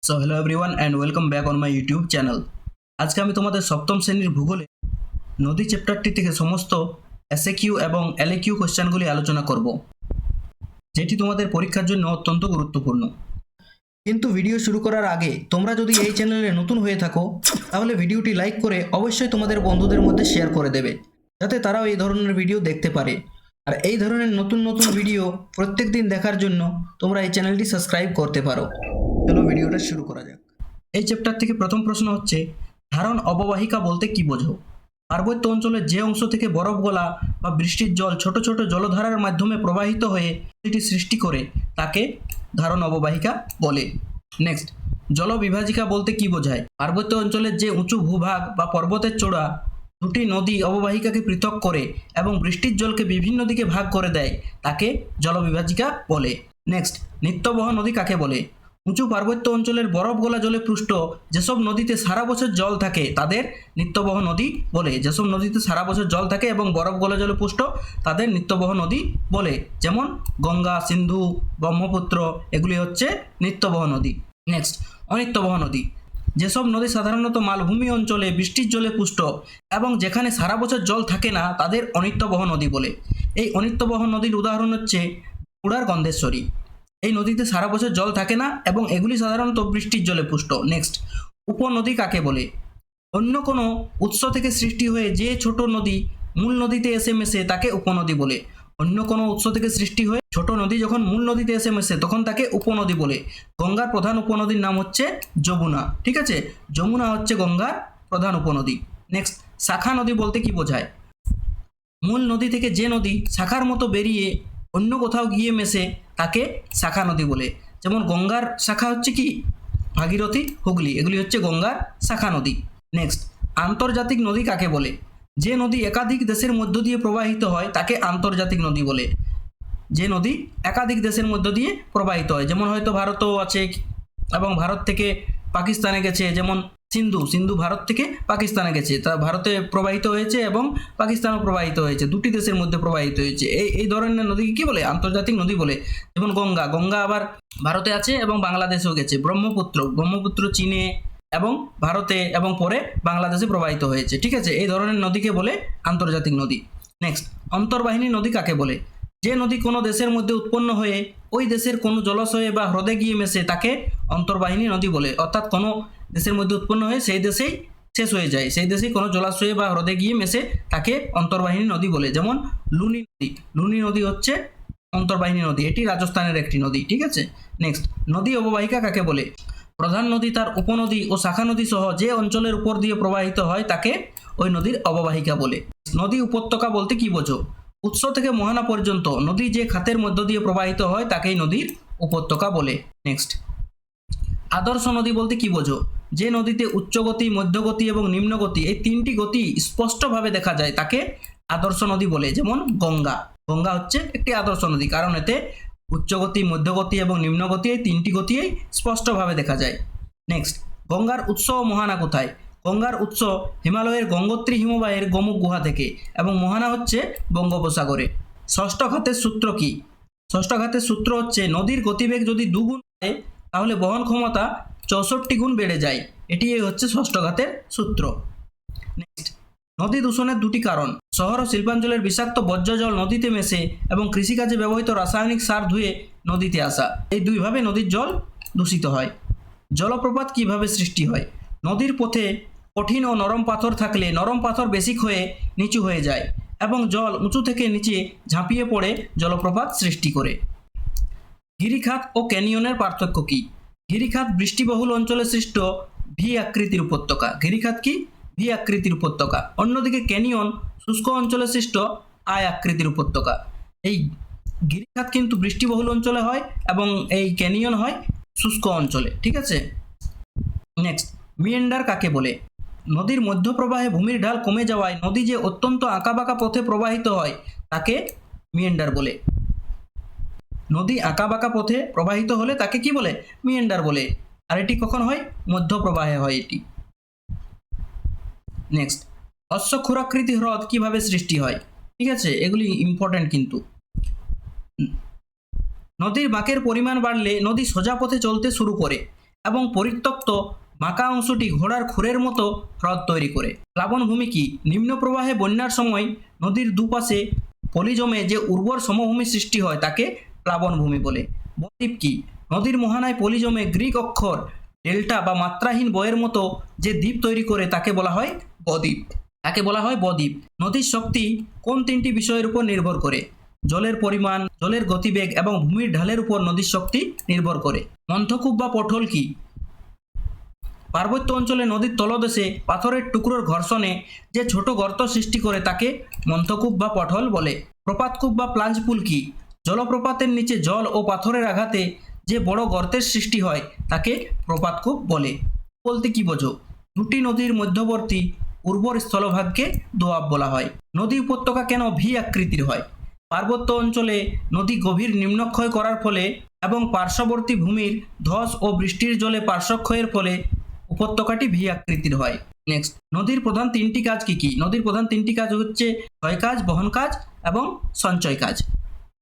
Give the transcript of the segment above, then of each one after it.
So hello everyone and welcome back on my YouTube channel. আজকে আমি তোমাদের সপ্তম শ্রেণীর ভূগোলে নদী চ্যাপ্টারটি থেকে সমস্ত এসএকিউ এবং এলএকিউ কোশ্চেনগুলি আলোচনা করব, যেটি তোমাদের পরীক্ষার জন্য অত্যন্ত গুরুত্বপূর্ণ। কিন্তু ভিডিও শুরু করার আগে তোমরা যদি এই চ্যানেলে নতুন হয়ে থাকো তাহলে ভিডিওটি লাইক করে অবশ্যই তোমাদের বন্ধুদের মধ্যে শেয়ার করে দেবে, যাতে তারাও এই ধরনের ভিডিও দেখতে পারে। আর এই ধরনের নতুন নতুন ভিডিও প্রত্যেক দিন দেখার জন্য তোমরা এই চ্যানেলটি সাবস্ক্রাইব করতে পারো। চলো ভিডিওটা শুরু করা যাক। এই চ্যাপ্টার থেকে প্রথম প্রশ্ন হচ্ছে, ধারণ অববাহিকা বলতে কি বোঝো? পার্বত্য অঞ্চলের যে অংশ থেকে বরফ গলা বা বৃষ্টির জল ছোট ছোট জলধারার মাধ্যমে প্রবাহিত হয়ে এটি সৃষ্টি করে তাকে ধারণ অববাহিকা বলে। নেক্সট, জলবিভাজিকা বলতে কি বোঝায়? পার্বত্য অঞ্চলের যে উঁচু ভূভাগ বা পর্বতের চূড়া দুটি নদী অববাহিকাকে পৃথক করে এবং বৃষ্টির জলকে বিভিন্ন দিকে ভাগ করে দেয় তাকে জলবিভাজিকা বলে। নেক্সট, নিত্যবহ নদী কাকে বলে? উঁচু পার্বত্য অঞ্চলের বরফ গলা জলে পুষ্ট যেসব নদীতে সারা বছর জল থাকে তাদের নিত্যবহ নদী বলে। যেসব নদীতে সারা বছর জল থাকে এবং বরফ গলা জলে পুষ্ট তাদের নিত্যবহ নদী বলে, যেমন গঙ্গা, সিন্ধু, ব্রহ্মপুত্র, এগুলি হচ্ছে নিত্যবহ নদী। নেক্সট, অনিত্যবহ নদী যেসব নদী সাধারণত মালভূমি অঞ্চলে বৃষ্টির জলে পুষ্ট এবং যেখানে সারা বছর জল থাকে না তাদের অনিত্যবহ নদী বলে। এই অনিত্যবহ নদীর উদাহরণ হচ্ছে পুরার গন্ধেশ্বরী। এই নদীতে সারা বছর জল থাকে না এবং এগুলি সাধারণত বৃষ্টির জলে পুষ্ট। নেক্সট, উপনদী কাকে বলে? অন্য কোনো উৎস থেকে সৃষ্টি হয়ে যে ছোট নদী মূল নদীতে এসে মেশে তাকে উপনদী বলে। অন্য কোনো উৎস থেকে সৃষ্টি হয়ে ছোট নদী যখন মূল নদীতে এসে মেশে তখন তাকে উপনদী বলে। গঙ্গার প্রধান উপনদীর নাম হচ্ছে যমুনা। ঠিক আছে, যমুনা হচ্ছে গঙ্গার প্রধান উপনদী। নেক্সট, শাখা নদী বলতে কি বোঝায়? মূল নদী থেকে যে নদী শাখার মতো বেরিয়ে অন্য কোথাও গিয়ে মেশে তাকে শাখা নদী বলে। যেমন গঙ্গার শাখা হচ্ছে কি ভাগীরথী, হুগলি, এগুলি হচ্ছে গঙ্গার শাখা নদী। নেক্সট, আন্তর্জাতিক নদী কাকে বলে? যে নদী একাধিক দেশের মধ্য দিয়ে প্রবাহিত হয় তাকে আন্তর্জাতিক নদী বলে। যে নদী একাধিক দেশের মধ্য দিয়ে প্রবাহিত হয়, যেমন হয়তো ভারতও আছে এবং ভারত থেকে পাকিস্তানে গেছে, যেমন সিন্ধু ভারত থেকে পাকিস্তানে গেছে, তা ভারতে প্রবাহিত হয়েছে এবং পাকিস্তানও প্রবাহিত হয়েছে, দুটি দেশের মধ্যে প্রবাহিত হয়েছে। এই ধরনের নদীকে কি বলে? আন্তর্জাতিক নদী বলে। যেমন গঙ্গা আবার ভারতে আছে এবং বাংলাদেশেও গেছে। ব্রহ্মপুত্র চীনে এবং ভারতে এবং পরে বাংলাদেশে প্রবাহিত হয়েছে। ঠিক আছে, এই ধরনের নদীকে বলে আন্তর্জাতিক নদী। নেক্সট, অন্তর্বাহিনী নদী কাকে বলে? যে নদী কোনো দেশের মধ্যে উৎপন্ন হয়ে ওই দেশের কোনো জলাশয়ে বা হ্রদে গিয়ে মেশে তাকে অন্তর্বাহিনী নদী বলে। অর্থাৎ কোনো দেশের মধ্যে উৎপন্ন হয়ে সেই দেশেই শেষ হয়ে যায়, সেই দেশেই কোনো জলাশয়ে বা হ্রদে গিয়ে মেশে তাকে অন্তর্বাহিনী নদী বলে। যেমন লুনি নদী হচ্ছে অন্তর্বাহিনী নদী, এটি রাজস্থানের একটি নদী। ঠিক আছে, নেক্সট, নদী অববাহিকা কাকে বলে? প্রধান নদী, তার উপনদী ও শাখা নদী সহ যে অঞ্চলের উপর দিয়ে প্রবাহিত হয় তাকে ওই নদীর অববাহিকা বলে। নদী উপত্যকা বলতে কি বোঝো? উৎস থেকে মোহনা পর্যন্ত নদী যে খাতের মধ্য দিয়ে প্রবাহিত হয় তাকেই নদীর উপত্যকা বলে। নেক্সট, আদর্শ নদী বলতে কি বোঝো? যে নদীতে উচ্চগতি, মধ্যগতি এবং নিম্নগতি এই তিনটি গতি স্পষ্টভাবে দেখা যায় তাকে আদর্শ নদী বলে। যেমন গঙ্গা হচ্ছে একটি আদর্শ নদী, কারণ এতে উচ্চগতি, মধ্যগতি এবং নিম্নগতি এই তিনটি গতিই স্পষ্টভাবে দেখা যায়। নেক্সট, গঙ্গার উৎস ও মোহনা কোথায়? গঙ্গার উৎস হিমালয়ের গঙ্গোত্রী হিমবাহের গোমুখ গুহা থেকে এবং মোহনা হচ্ছে বঙ্গোপসাগরে। ষষ্ঠ ঘাতের সূত্র কি? ষষ্ঠ ঘাতের সূত্র হচ্ছে নদীর গতিবেগ যদি দুগুণ হয় তাহলে বহন ক্ষমতা 64 গুণ বেড়ে যায়। এটি হচ্ছে ষষ্ঠ ঘাতের সূত্র। নেক্সট, নদী দূষণের দুটি কারণ। শহর ও শিল্পাঞ্চলের বিষাক্ত বর্জ্য জল নদীতে মেশে এবং কৃষিকাজে ব্যবহৃত রাসায়নিক সার ধুয়ে নদীতে আসা, এই দুইভাবে নদীর জল দূষিত হয়। জলপ্রপাত কিভাবে সৃষ্টি হয়? নদীর পথে কঠিন ও নরম পাথর থাকলে নরম পাথর বেশি ক্ষয়ে নিচু হয়ে যায় এবং জল উঁচু থেকে নিচে ঝাঁপিয়ে পড়ে জলপ্রপাত সৃষ্টি করে। গিরিখাত ও ক্যানিয়নের পার্থক্য কি? গিরিখাত বৃষ্টিবহুল অঞ্চলে সৃষ্ট ভি আকৃতির উপত্যকা। গিরিখাত কি? ভি আকৃতির উপত্যকা। অন্যদিকে ক্যানিয়ন শুষ্ক অঞ্চলে সৃষ্ট আয় আকৃতির উপত্যকা। এই গিরিখাত কিন্তু বৃষ্টিবহুল অঞ্চলে হয় এবং এই ক্যানিয়ন হয় শুষ্ক অঞ্চলে। ঠিক আছে, নেক্সট, মিয়েন্ডার কাকে বলে? নদীর মধ্যপ্রবাহে ভূমির ঢাল কমে যাওয়ায় নদী যে অত্যন্ত আঁকাবাঁকা পথে প্রবাহিত হয় তাকে মিয়েন্ডার বলে। নদী আঁকাবাঁকা পথে প্রবাহিত হলে তাকে কি বলে? মিয়েন্ডার বলে। আর এটি কখন হয়? মধ্যপ্রবাহে হয় এটি। নেক্সট, অশ্বক্ষুরাকৃতি হ্রদ কিভাবে সৃষ্টি হয়? ঠিক আছে, এগুলি ইম্পর্টেন্ট কিন্তু। নদীর বাঁকের পরিমাণ বাড়লে নদী সোজা পথে চলতে শুরু করে এবং পরিত্যক্ত বাঁকা অংশটি ঘোড়ার খুরের মতো হ্রদ তৈরি করে। প্লাবনভূমি কি? নিম্ন প্রবাহে বন্যার সময় নদীর দুপাশে পলি জমে যে উর্বর সমভূমি সৃষ্টি হয় তাকে প্লাবনভূমি বলে। বদ্বীপ কি? নদীর মোহনায় পলি জমে গ্রিক অক্ষর ডেল্টা বা মাত্রাহীন বয়ের মতো যে দ্বীপ তৈরি করে তাকে বলা হয় বদ্বীপ। তাকে বলা হয় বদ্বীপ। নদীর শক্তি কোন তিনটি বিষয়ের উপর নির্ভর করে? জলের পরিমাণ, জলের গতিবেগ এবং ভূমির ঢালের উপর নদীর শক্তি নির্ভর করে। মন্থকূপ বা পটল কি? পার্বত্য অঞ্চলে নদীর তলদেশে পাথরের টুকরোর ঘর্ষণে যে ছোট গর্ত সৃষ্টি করে তাকে মন্থকূপ বা পটল বলে। প্রপাতকূপ বা প্লাঞ্জ পুল কি? জলপ্রপাতের নিচে জল ও পাথরের আঘাতে যে বড় গর্তের সৃষ্টি হয় তাকে প্রপাতকূপ বলে। বলতে কি বোঝো? দুটি নদীর মধ্যবর্তী উর্বর স্থলভাগকে দোআব বলা হয়। নদী উপত্যকা কেন ভি আকৃতির হয়? পার্বত্য অঞ্চলে নদী গভীর নিম্নক্ষয় করার ফলে এবং পার্শ্ববর্তী ভূমির ধস ও বৃষ্টির জলে পার্শ্বক্ষয়ের ফলে উপত্যকাটি ভি আকৃতির হয়। নেক্সট, নদীর প্রধান তিনটি কাজ কি কি? নদীর প্রধান তিনটি কাজ হচ্ছে ক্ষয় কাজ, বহন কাজ এবং সঞ্চয় কাজ।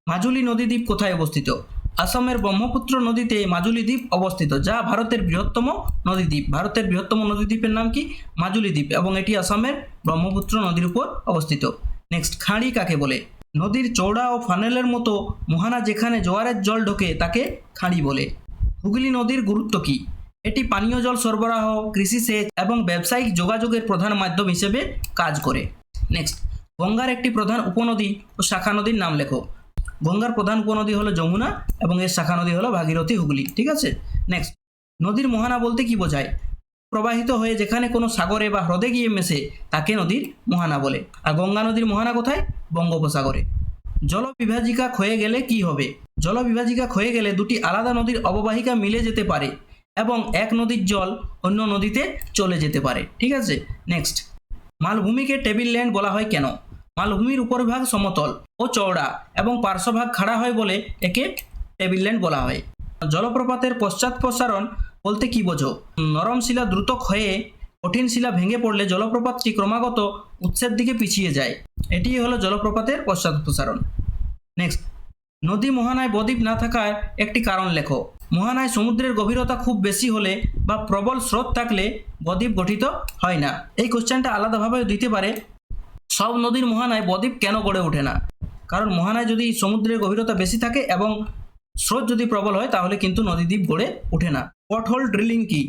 মাজুলী নদীদ্বীপ কোথায় অবস্থিত? আসামের ব্রহ্মপুত্র নদীতে মাজুলী দ্বীপ অবস্থিত, যা ভারতের বৃহত্তম নদীদ্বীপ। ভারতের বৃহত্তম নদীদ্বীপের নাম কি? মাজুলী দ্বীপ, এবং এটি আসামের ব্রহ্মপুত্র নদীর উপর অবস্থিত। নেক্সট, খাঁড়ি কাকে বলে? নদীর চওড়া ও ফানেলের মতো মোহনা যেখানে জোয়ারের জল ঢোকে তাকে খাঁড়ি বলে। হুগলি নদীর গুরুত্ব কি? এটি পানীয় জল সরবরাহ, কৃষি সেচ এবং ব্যবসায়িক যোগাযোগের প্রধান মাধ্যম হিসেবে কাজ করে। নেক্সট, গঙ্গার একটি প্রধান উপনদী ও শাখা নদীর নাম লেখো। গঙ্গার প্রধান উপনদী হলো যমুনা এবং এর শাখা নদী হলো ভাগীরথী, হুগলি। ঠিক আছে। নেক্সট, নদীর মোহনা বলতে কি বোঝায়? প্রবাহিত হয়ে যেখানে কোনো সাগরে বা হ্রদে গিয়ে মেশে তাকে নদীর মোহনা বলে। আর গঙ্গা নদীর মোহনা কোথায়? বঙ্গোপসাগরে। জলবিভাজিকা ক্ষয়ে গেলে কি হবে? জলবিভাজিকা ক্ষয়ে গেলে দুটি আলাদা নদীর অববাহিকা মিলে যেতে পারে এবং এক নদীর জল অন্য নদীতে চলে যেতে পারে। ঠিক আছে। নেক্সট, মালভূমিকে টেবিল ল্যান্ড বলা হয় কেন? মালভূমির উপরভাগ সমতল ও চওড়া এবং পার্শ্বভাগ খাড়া হয় বলে একে টেবিল ল্যান্ড বলা হয়। জলপ্রপাতের পশ্চাৎপসারণ বলতে কি বোঝো? নরম শিলা দ্রুত ক্ষয়ে কঠিন শিলা ভেঙে পড়লে জলপ্রপাতটি ক্রমাগত উৎসের দিকে পিছিয়ে যায়। এটি হলো জলপ্রপাতের পশ্চাৎপসারণ। নেক্সট, নদী মোহনায় বদ্বীপ না থাকার একটি কারণ লেখো। মোহনায় সমুদ্রের গভীরতা খুব বেশি হলে বা প্রবল স্রোত থাকলে বদ্বীপ গঠিত হয় না। এই কোশ্চেনটা আলাদাভাবে দিতে পারে, সব নদীর মোহনায় বদ্বীপ কেন গড়ে ওঠে না? কারণ মোহনায় যদি সমুদ্রের গভীরতা বেশি থাকে এবং স্রোত যদি প্রবল হয় তাহলে কিন্তু নদীদ্বীপ গড়ে ওঠে না। পটহোল ড্রিলিং কি?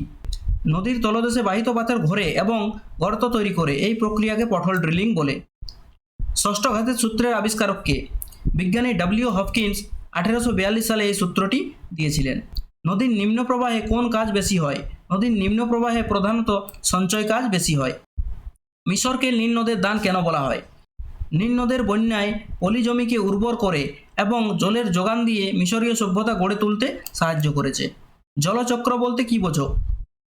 নদীর তলদেশে বাহিত পাথর ঘোরে এবং গর্ত তৈরি করে, এই প্রক্রিয়াকে পটহোল ড্রিলিং বলে। ষষ্ঠ ঘাতের সূত্রের আবিষ্কারক কে? বিজ্ঞানী ডব্লিউ হপকিন্স 1842 সালে এই সূত্রটি দিয়েছিলেন। নদীর নিম্ন প্রবাহে কোন কাজ বেশি হয়? নদীর নিম্ন প্রবাহে প্রধানত সঞ্চয় কাজ বেশি হয়। মিশরকে নীল নদের দান কেন বলা হয়? নীল নদের বন্যায় পলি জমিকে উর্বর করে এবং জলের যোগান দিয়ে মিশরীয় সভ্যতা গড়ে তুলতে সাহায্য করেছে। জলচক্র বলতে কি বোঝো?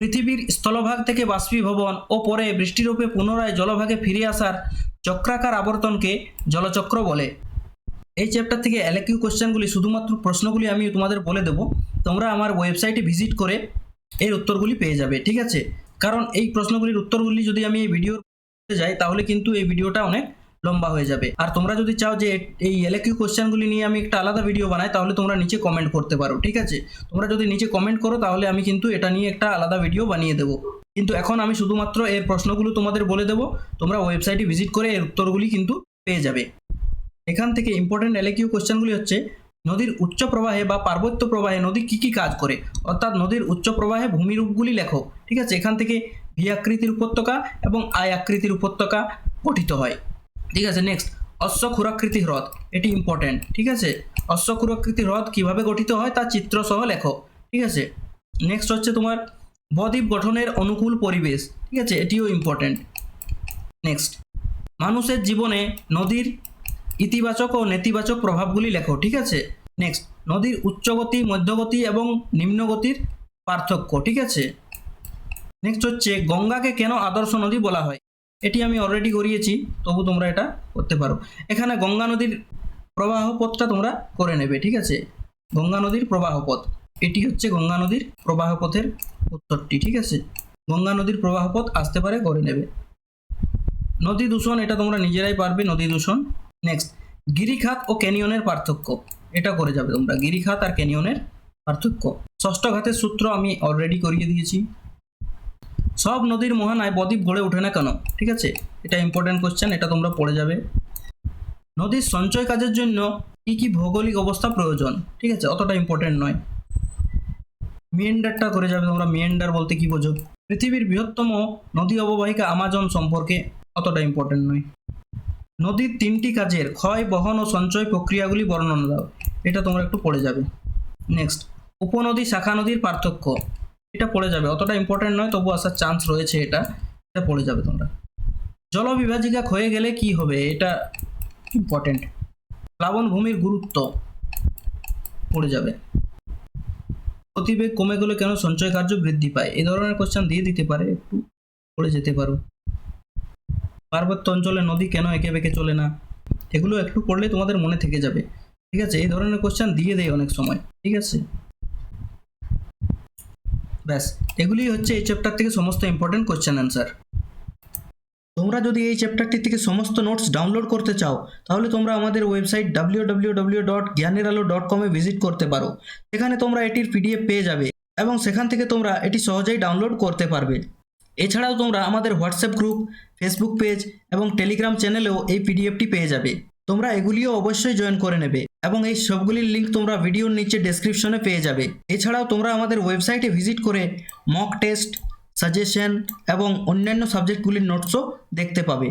পৃথিবীর স্থলভাগ থেকে বাষ্পীভবন ও পরে বৃষ্টিরূপে পুনরায় জলভাগে ফিরে আসার চক্রাকার আবর্তনকে জলচক্র বলে। এই চ্যাপ্টার থেকে এলকিউ কোশ্চেনগুলি, শুধুমাত্র প্রশ্নগুলি আমি তোমাদের বলে দেবো, তোমরা আমার ওয়েবসাইটে ভিজিট করে এর উত্তরগুলি পেয়ে যাবে। ঠিক আছে। কারণ এই প্রশ্নগুলির উত্তরগুলি যদি আমি এই ভিডিওর যাই তাহলে কিন্তু এই ভিডিওটা অনেক লম্বা হয়ে যাবে। আর তোমরা যদি চাও যে এই এলকিউ কোশ্চেনগুলি নিয়ে আমি একটা আলাদা ভিডিও বানাই তাহলে তোমরা নিচে কমেন্ট করতে পারো। ঠিক আছে। তোমরা যদি নিচে কমেন্ট করো তাহলে আমি কিন্তু এটা নিয়ে একটা আলাদা ভিডিও বানিয়ে দেবো। কিন্তু এখন আমি শুধুমাত্র এর প্রশ্নগুলো তোমাদের বলে দেবো, তোমরা ওয়েবসাইটে ভিজিট করে এর উত্তরগুলি কিন্তু পেয়ে যাবে। এখান থেকে ইম্পর্টেন্ট এলকিউ কোশ্চেনগুলি হচ্ছে, নদীর উচ্চ প্রবাহে বা পার্বত্য প্রবাহে নদী কী কী কাজ করে? অর্থাৎ নদীর উচ্চ প্রবাহে ভূমিরূপগুলি লেখো। ঠিক আছে। এখান থেকে ভি আকৃতির উপত্যকা এবং আই আকৃতির উপত্যকা গঠিত হয়। ঠিক আছে। নেক্সট, অশ্বক্ষুরাকৃতি হ্রদ, এটি ইম্পর্টেন্ট। ঠিক আছে। অশ্বক্ষুরাকৃতি হ্রদ কীভাবে গঠিত হয় তার চিত্র সহ লেখো। ঠিক আছে। নেক্সট হচ্ছে তোমার বদ্বীপ গঠনের অনুকূল পরিবেশ। ঠিক আছে, এটিও ইম্পর্টেন্ট। নেক্সট, মানুষের জীবনে নদীর ইতিবাচক ও নেতিবাচক প্রভাবগুলি লেখো। ঠিক আছে। নেক্সট, নদীর উচ্চগতি, মধ্যগতি এবং নিম্নগতির পার্থক্য। ঠিক আছে। নেক্সট হচ্ছে গঙ্গাকে কেন আদর্শ নদী বলা হয়? এটি আমি অলরেডি করিয়েছি, তবু তোমরা এটা করতে পারো। এখানে গঙ্গা নদীর প্রবাহ পথটা তোমরা করে নেবে। ঠিক আছে। গঙ্গা নদীর প্রবাহ পথ, এটি হচ্ছে গঙ্গা নদীর প্রবাহ পথের উত্তরটি। ঠিক আছে। গঙ্গা নদীর প্রবাহ পথ আসতে পারে, করে নেবে। নদী দূষণ, এটা তোমরা নিজেরাই পারবে, নদী দূষণ। নেক্সট, গিরিখাত ও ক্যানিয়নের পার্থক্য, এটা করে যাবে তোমরা, গিরিখাত আর ক্যানিয়নের পার্থক্য। ষষ্ঠ ঘাতের সূত্র আমি অলরেডি করিয়ে দিয়েছি। সব নদীর মোহনায় বদ্বীপ গড়ে ওঠে না কেন? ঠিক আছে, এটা ইম্পর্টেন্ট কোশ্চেন, এটা তোমরা পড়ে যাবে। নদীর সঞ্চয় কাজের জন্য কি কি ভৌগোলিক অবস্থা প্রয়োজন? ঠিক আছে, অতটা ইম্পর্টেন্ট নয়। মিয়েন্ডারটা করে যাবে তোমরা। মিয়েন্ডার বলতে কি বোঝো? পৃথিবীর বৃহত্তম নদী অববাহিকা আমাজন সম্পর্কে, অতটা ইম্পর্টেন্ট নয়। নদীর 3টি কাজের ক্ষয়, বহন ও সঞ্চয় প্রক্রিয়াগুলি বর্ণনা দাও। এটা তোমরা একটু পড়ে যাবে। নেক্সট, উপনদী শাখা নদীর পার্থক্য, এটা পড়ে যাবে, অতটা ইম্পর্টেন্ট নয়, তবু আসার চান্স রয়েছে, এটা পড়ে যাবে তোমরা। জলবিভাজিকা ক্ষয়ে গেলে কি হবে? এটা ইম্পর্টেন্ট। প্লাবন ভূমির গুরুত্ব পড়ে যাবে। গতিবেগ কমে গেলে কেন সঞ্চয় কার্য বৃদ্ধি পায়? এই ধরনের কোশ্চেন দিয়ে দিতে পারে, একটু পড়ে যেতে পারো। পার্বত্য অঞ্চলে নদী কেন এঁকে বেঁকে চলে না? এগুলো একটু পড়লে তোমাদের মনে থেকে যাবে। ঠিক আছে, এই ধরনের কোশ্চেন দিয়ে দেয় অনেক সময়। ঠিক আছে, ব্যাস এগুলি হচ্ছে এই চ্যাপ্টার থেকে সমস্ত ইম্পর্টেন্ট কোশ্চেন অ্যান্সার। তোমরা যদি এই চ্যাপ্টারটি থেকে সমস্ত নোটস ডাউনলোড করতে চাও, তাহলে তোমরা আমাদের ওয়েবসাইট www.gyaneralo.com ভিজিট করতে পারো। সেখানে তোমরা এটির পিডিএফ পেয়ে যাবে এবং সেখান থেকে তোমরা এটি সহজেই ডাউনলোড করতে পারবে। এছাড়াও তোমরা আমাদের হোয়াটসঅ্যাপ গ্রুপ, ফেসবুক পেজ এবং টেলিগ্রাম চ্যানেলেও এই পিডিএফটি পেয়ে যাবে। তোমরা এগুলিও অবশ্যই জয়েন করে নেবে এবং এই সবগুলির লিঙ্ক তোমরা ভিডিওর নিচে ডেসক্রিপশনে পেয়ে যাবে। এছাড়াও তোমরা আমাদের ওয়েবসাইটে ভিজিট করে মক টেস্ট, সাজেশন এবং অন্যান্য সাবজেক্টগুলির নোটসও দেখতে পাবে।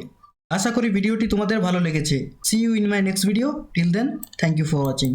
আশা করি ভিডিওটি তোমাদের ভালো লেগেছে। See you in my next video. Till then, thank you for watching.